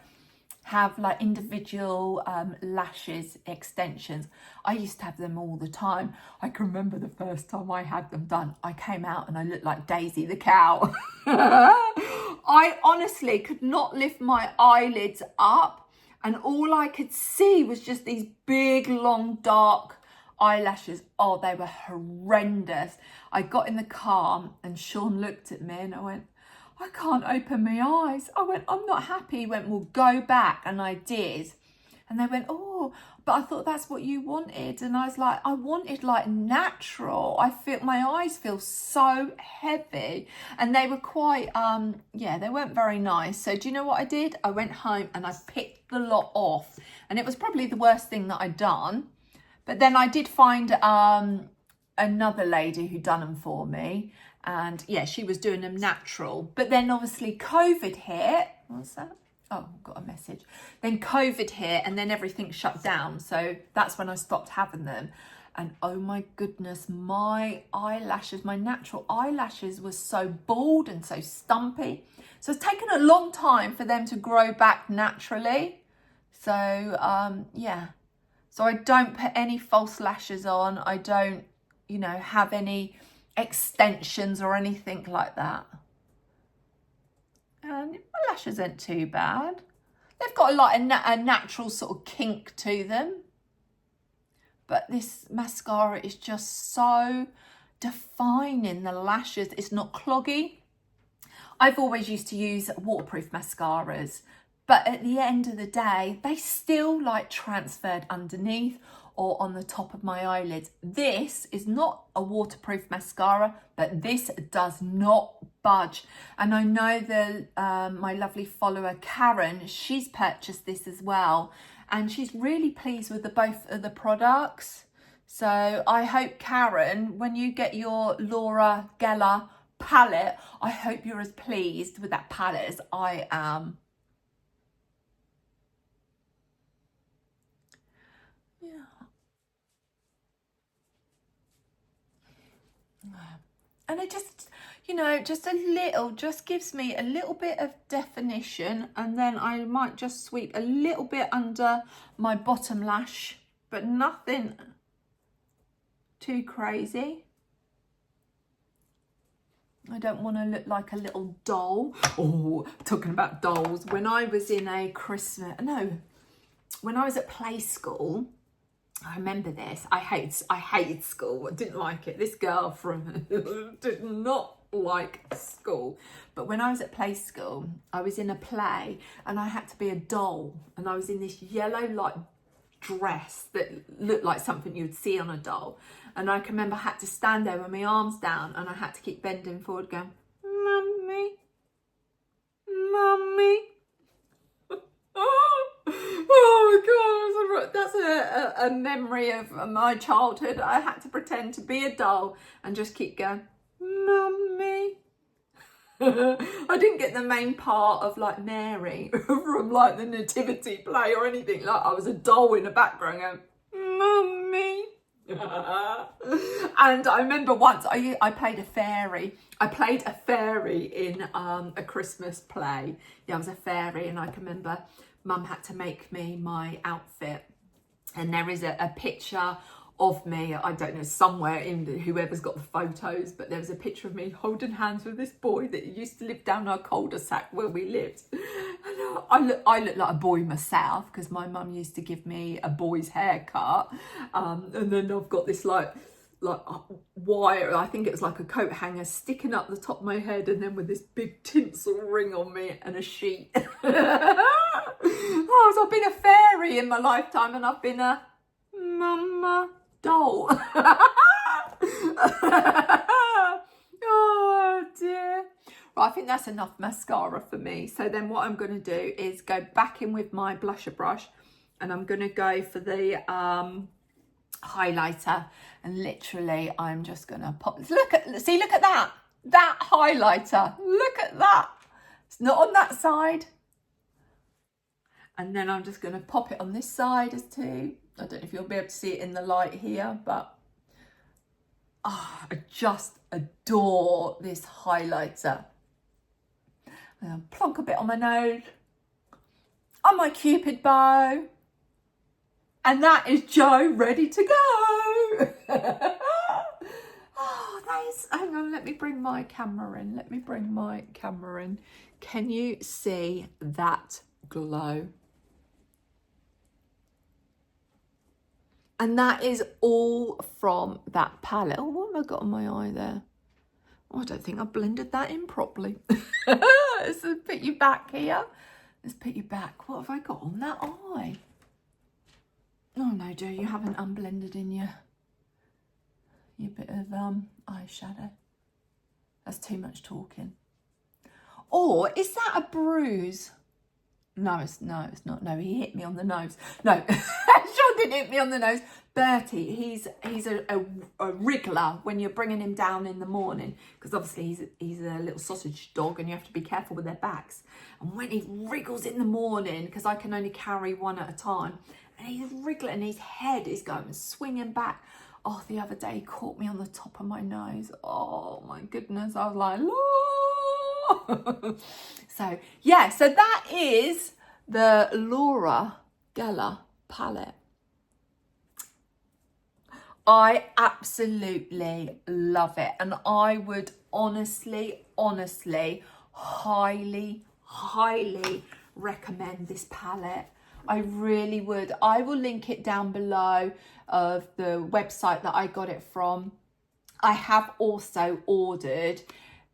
have like individual lashes extensions. I used to have them all the time. I can remember the first time I had them done. I came out and I looked like Daisy the cow. I honestly could not lift my eyelids up, and all I could see was just these big, long, dark eyelashes. Oh, they were horrendous. I got in the car and Sean looked at me and I went, I can't open my eyes. I went, I'm not happy. He went, well, go back. And I did. And they went, oh, but I thought that's what you wanted. And I was like, I wanted like natural. My eyes feel so heavy. And they were quite, they weren't very nice. So do you know what I did? I went home and I picked the lot off. And it was probably the worst thing that I'd done. But then I did find another lady who done them for me. And yeah, she was doing them natural. But then obviously COVID hit. What's that? Oh, got a message. Then COVID hit and then everything shut down. So that's when I stopped having them. And oh my goodness, my eyelashes, my natural eyelashes were so bald and so stumpy. So it's taken a long time for them to grow back naturally. So yeah. So I don't put any false lashes on. I don't, have any extensions or anything like that. And my lashes aren't too bad. They've got a natural sort of kink to them. But this mascara is just so defining the lashes. It's not cloggy. I've always used to use waterproof mascaras, but at the end of the day, they still like transferred underneath or on the top of my eyelids. This is not a waterproof mascara, but this does not budge. And I know that my lovely follower Karen, she's purchased this as well, and she's really pleased with both of the products. So I hope, Karen, when you get your Laura Geller palette, I hope you're as pleased with that palette as I am. Yeah. And it just, you know, just a little, just gives me a little bit of definition, and then I might just sweep a little bit under my bottom lash, but nothing too crazy. I don't want to look like a little doll. Oh, talking about dolls. When I was in when I was at play school, I remember this. I hated school. I didn't like it. This girl did not like school. But when I was at play school, I was in a play and I had to be a doll. And I was in this yellow like dress that looked like something you'd see on a doll. And I can remember I had to stand there with my arms down and I had to keep bending forward going, "Mummy, Mummy." Oh my God, that's a memory of my childhood. I had to pretend to be a doll and just keep going, "Mummy." I didn't get the main part of like Mary from like the nativity play or anything. Like I was a doll in the background going, "Mummy." And I remember once I played a fairy. I played a fairy in a Christmas play. Yeah, I was a fairy, and I can remember Mum had to make me my outfit, and there is a picture of me, I don't know, somewhere in whoever's got the photos, but there was a picture of me holding hands with this boy that used to live down our cul-de-sac where we lived. And I look like a boy myself because my mum used to give me a boy's haircut, and then I've got this like wire, I think it was like a coat hanger sticking up the top of my head, and then with this big tinsel ring on me and a sheet. Oh, so I've been a fairy in my lifetime, and I've been a mama doll. Oh dear. Right, I think that's enough mascara for me. So then what I'm going to do is go back in with my blusher brush, and I'm going to go for the highlighter, and literally I'm just going to pop, look at that highlighter, look at that, it's not on that side. And then I'm just going to pop it on this side as too. I don't know if you'll be able to see it in the light here, but I just adore this highlighter. And plonk a bit on my nose, on my Cupid bow, and that is Joe ready to go. Oh, that is, hang on, let me bring my camera in. Can you see that glow? And that is all from that palette. Oh, what have I got on my eye there? Oh, I don't think I blended that in properly. Let's put you back here. Let's put you back. What have I got on that eye? Oh no, Joe, you haven't unblended in your bit of eyeshadow. That's too much talking. Or is that a bruise? No, it's not. No, he hit me on the nose. No, Sean didn't hit me on the nose. Bertie, he's a wriggler when you're bringing him down in the morning, because obviously he's a little sausage dog and you have to be careful with their backs. And when he wriggles in the morning, because I can only carry one at a time, and he's wriggling and his head is going swinging back. Oh, the other day he caught me on the top of my nose. Oh my goodness, I was like, Lord. So yeah, so that is the Laura Geller palette. I absolutely love it, and I would honestly, highly recommend this palette. I really would. I will link it down below of the website that I got it from. I have also ordered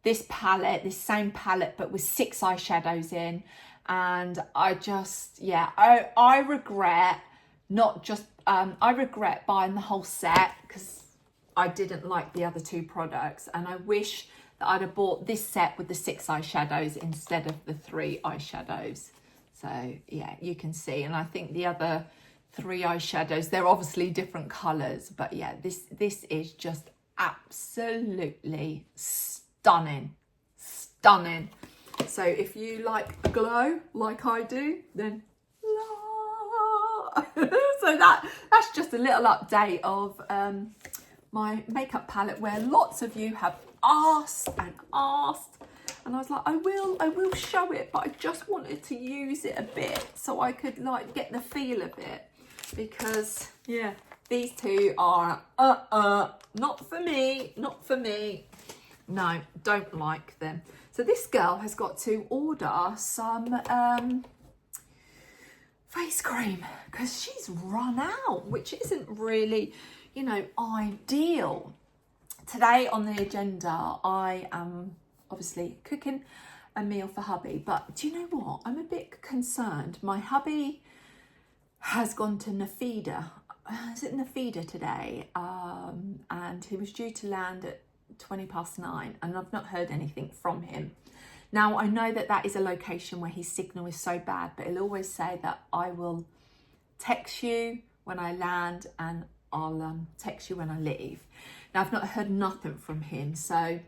this palette, this same palette, but with 6 eyeshadows in. And I just, yeah, I regret not just, I regret buying the whole set because I didn't like the other 2 products. And I wish that I'd have bought this set with the 6 eyeshadows instead of the 3 eyeshadows. So yeah, you can see. And I think the other 3 eyeshadows, they're obviously different colours. But yeah, this is just absolutely stunning. Stunning. So if you like a glow like I do, then so that's just a little update of my makeup palette, where lots of you have asked, and I was like, I will show it, but I just wanted to use it a bit so I could like get the feel of it, because yeah, these 2 are not for me, no, don't like them. So this girl has got to order some face cream because she's run out, which isn't really, you know, ideal. Today on the agenda, I am obviously cooking a meal for hubby, but do you know what? I'm a bit concerned. My hubby has gone to Nafida. Is it Nafida today? And he was due to land at 9:20, and I've not heard anything from him. Now, I know that that is a location where his signal is so bad, but he'll always say that I will text you when I land and I'll text you when I leave. Now, I've not heard nothing from him. So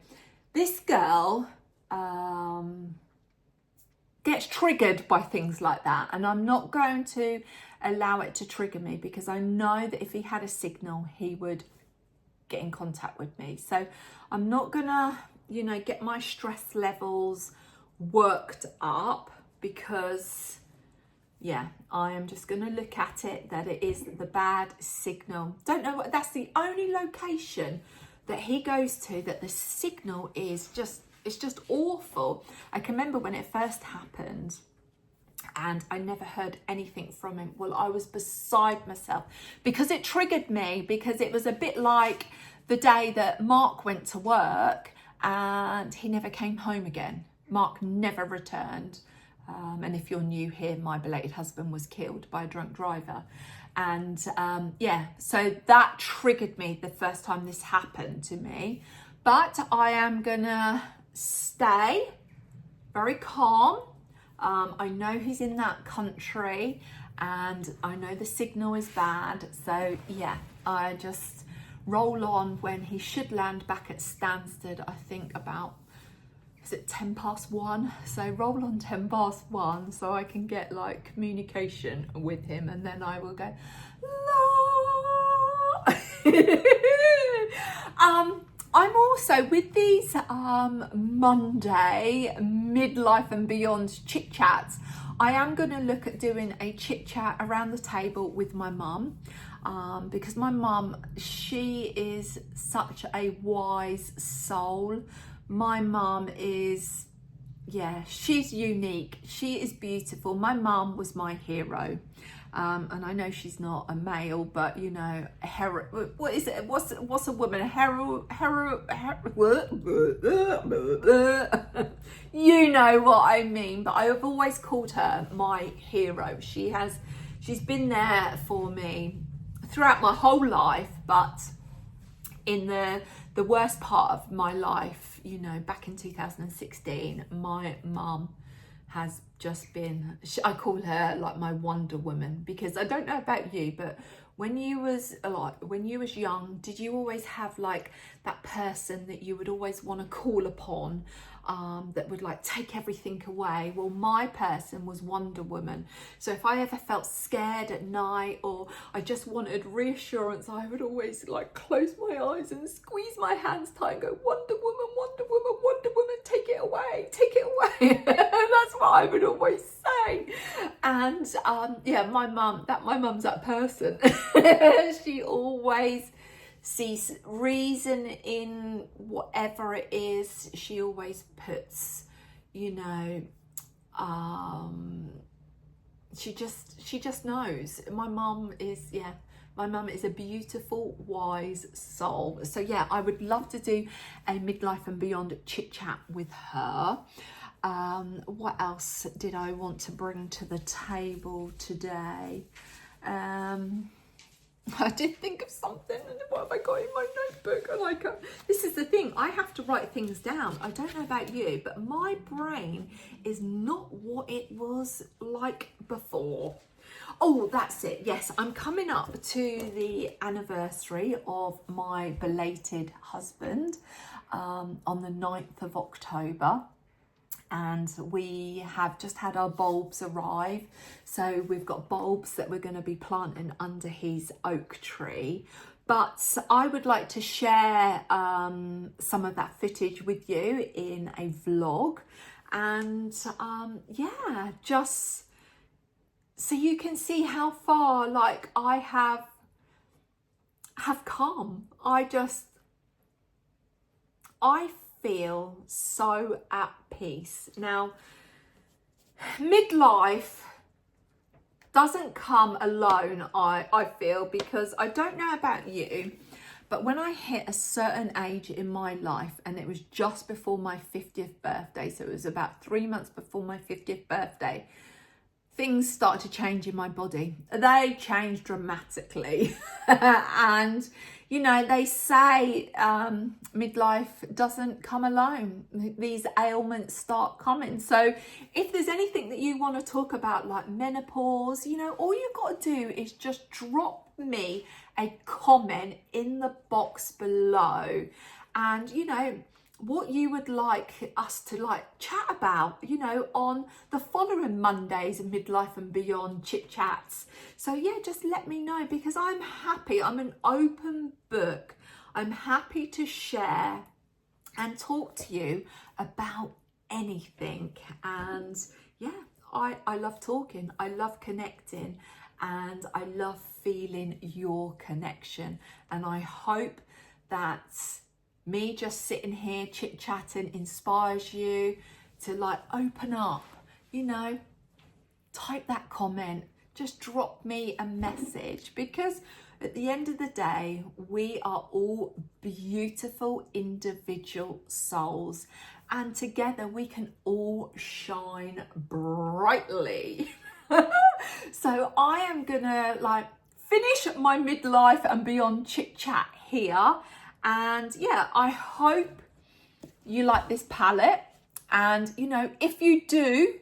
this girl gets triggered by things like that. And I'm not going to allow it to trigger me, because I know that if he had a signal, he would get in contact with me. So I'm not gonna, you know, get my stress levels worked up, because yeah, I am just gonna look at it that it is the bad signal. Don't know what, that's the only location that he goes to that the signal is just, it's just awful. I can remember when it first happened and I never heard anything from him. Well, I was beside myself because it triggered me, because it was a bit like the day that Mark went to work and he never came home again. Mark never returned. And if you're new here, my belated husband was killed by a drunk driver. And yeah, so that triggered me the first time this happened to me. But I am gonna stay very calm. I know he's in that country and I know the signal is bad. So yeah, I just roll on when he should land back at Stansted, I think about, is it 1:10? So roll on 1:10 so I can get like communication with him, and then I will go, la. I'm also with these Monday Midlife and Beyond chit chats. I am going to look at doing a chit chat around the table with my mum, because my mum, she is such a wise soul. My mum is, yeah, she's unique. She is beautiful. My mum was my hero. And I know she's not a male, but you know, what is it? What's a woman? You know what I mean. But I have always called her my hero. She's been there for me throughout my whole life, but in the worst part of my life, you know, back in 2016, my mum has just been, I call her like my Wonder Woman, because I don't know about you, but when you was young, did you always have like that person that you would always want to call upon, that would like take everything away? Well, my person was Wonder Woman. So if I ever felt scared at night or I just wanted reassurance, I would always like close my eyes and squeeze my hands tight and go, Wonder Woman, Wonder Woman, Wonder Woman, take it away, take it away. That's what I would always say. And yeah, my mum's that person. She always sees reason in whatever it is. She always puts, you know, she just knows. My mum is, yeah, My mum is a beautiful, wise soul. So yeah, I would love to do a Midlife and Beyond chit chat with her. What else did I want to bring to the table today? I did think of something, and what have I got in my notebook? This is the thing, I have to write things down. I don't know about you, but my brain is not what it was like before. Oh, that's it. Yes, I'm coming up to the anniversary of my belated husband on the 9th of October. And we have just had our bulbs arrive. So we've got bulbs that we're going to be planting under his oak tree. But I would like to share some of that footage with you in a vlog. And yeah, just so you can see how far like I have come. I feel so at peace. Now, midlife doesn't come alone, I feel, because I don't know about you, but when I hit a certain age in my life, and it was just before my 50th birthday, so it was about 3 months before my 50th birthday, things started to change in my body. They changed dramatically. And, you know, they say midlife doesn't come alone. These ailments start coming. So if there's anything that you want to talk about, like menopause, you know, all you've got to do is just drop me a comment in the box below. And, you know, what you would like us to like chat about, you know, on the following Mondays and Midlife and Beyond chit chats. So yeah, just let me know, because I'm happy. I'm an open book. I'm happy to share and talk to you about anything. And yeah, I love talking. I love connecting, and I love feeling your connection. And I hope that me just sitting here chit-chatting inspires you to like open up, you know, type that comment, just drop me a message, because at the end of the day, we are all beautiful individual souls, and together we can all shine brightly. So I am gonna like finish my Midlife and Beyond chit chat here. And yeah, I hope you like this palette. And, you know, if you do,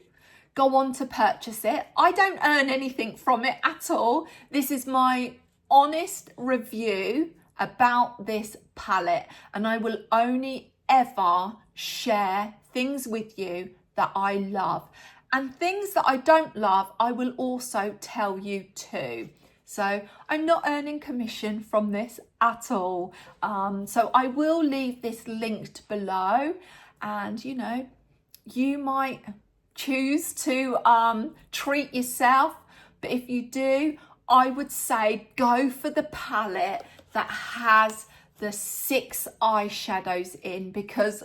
go on to purchase it. I don't earn anything from it at all. This is my honest review about this palette. And I will only ever share things with you that I love. And things that I don't love, I will also tell you too. So I'm not earning commission from this at all. So I will leave this linked below, and you know, you might choose to treat yourself, but if you do, I would say go for the palette that has the 6 eyeshadows in, because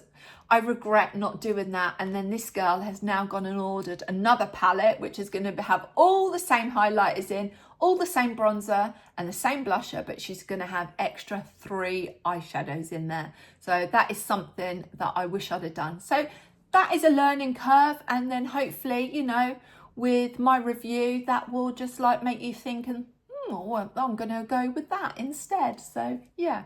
I regret not doing that. And then this girl has now gone and ordered another palette, which is going to have all the same highlighters in, all the same bronzer and the same blusher, but she's going to have extra 3 eyeshadows in there. So that is something that I wish I'd have done. So that is a learning curve. And then hopefully, you know, with my review, that will just like make you think, and well, I'm going to go with that instead. So yeah,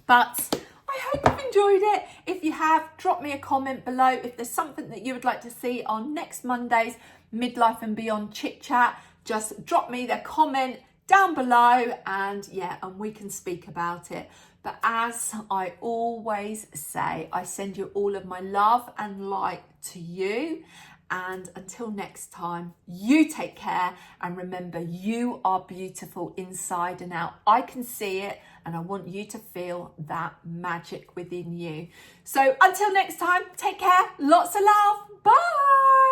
but I hope you've enjoyed it. If you have, drop me a comment below if there's something that you would like to see on next Monday's Midlife and Beyond chit chat. Just drop me the comment down below, and yeah, and we can speak about it. But as I always say, I send you all of my love and light to you. And until next time, you take care, and remember, you are beautiful inside and out. I can see it, and I want you to feel that magic within you. So until next time, take care, lots of love, bye.